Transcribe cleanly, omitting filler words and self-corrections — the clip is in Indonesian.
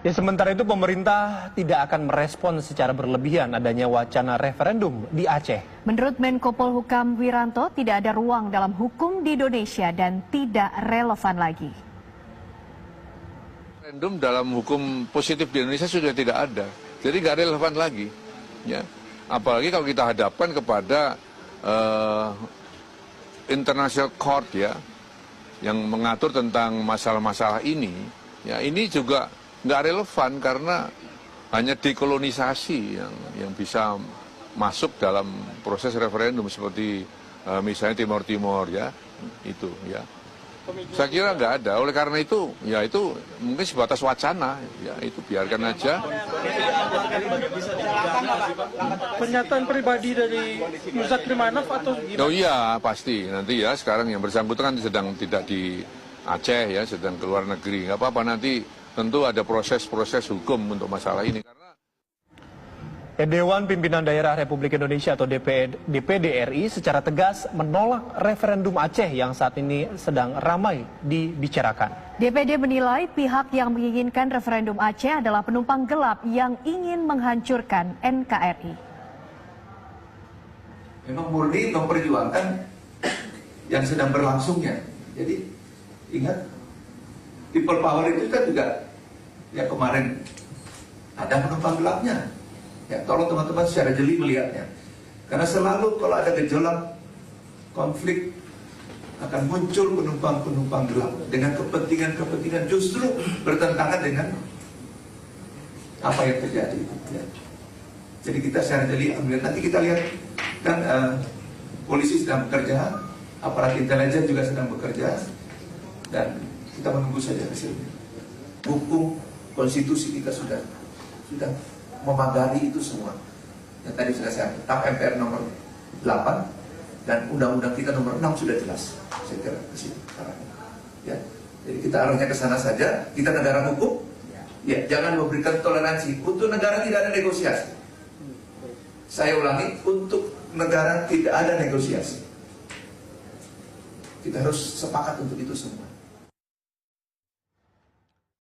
Ya, sementara itu pemerintah tidak akan merespon secara berlebihan adanya wacana referendum di Aceh. Menurut Menko Polhukam Wiranto, tidak ada ruang dalam hukum di Indonesia dan tidak relevan lagi. Referendum dalam hukum positif di Indonesia sudah tidak ada, jadi nggak relevan lagi. Ya. Apalagi kalau kita hadapkan kepada International Court ya, yang mengatur tentang masalah-masalah ini, ya ini juga nggak relevan karena hanya dekolonisasi yang bisa masuk dalam proses referendum seperti misalnya Timor Timor ya itu ya. Saya kira nggak ada. Oleh karena itu ya itu mungkin sebatas wacana ya itu biarkan aja. Pernyataan pribadi dari Muzakir Manaf atau gimana? Oh iya pasti nanti ya sekarang yang bersangkutan sedang tidak di Aceh ya sedang ke luar negeri nggak apa-apa nanti tentu ada proses-proses hukum untuk masalah ini. Dewan Pimpinan Daerah Republik Indonesia atau DPD RI secara tegas menolak referendum Aceh yang saat ini sedang ramai dibicarakan. DPD menilai pihak yang menginginkan referendum Aceh adalah penumpang gelap yang ingin menghancurkan NKRI. Memang murni memperjuangkan yang sedang berlangsungnya. Jadi ingat, people power itu kan juga ya kemarin ada penumpang gelapnya. Ya, tolong teman-teman secara jeli melihatnya. Karena selalu kalau ada gejolak konflik akan muncul penumpang-penumpang gelap dengan kepentingan-kepentingan justru bertentangan dengan apa yang terjadi. Ya. Jadi kita secara jeli ambil. Nanti kita lihat kan polisi sedang bekerja, aparat intelijen juga sedang bekerja, dan kita menunggu saja hasilnya. Hukum konstitusi kita sudah memagari itu semua. Yang tadi sudah saya tentang MPR nomor 8 dan undang-undang kita nomor 6 sudah jelas. Saya kira ke sini arahnya. Ya. Jadi kita arahnya ke sana saja. Kita negara hukum. Ya, jangan memberikan toleransi. Untuk negara tidak ada negosiasi. Saya ulangi, untuk negara tidak ada negosiasi. Kita harus sepakat untuk itu semua.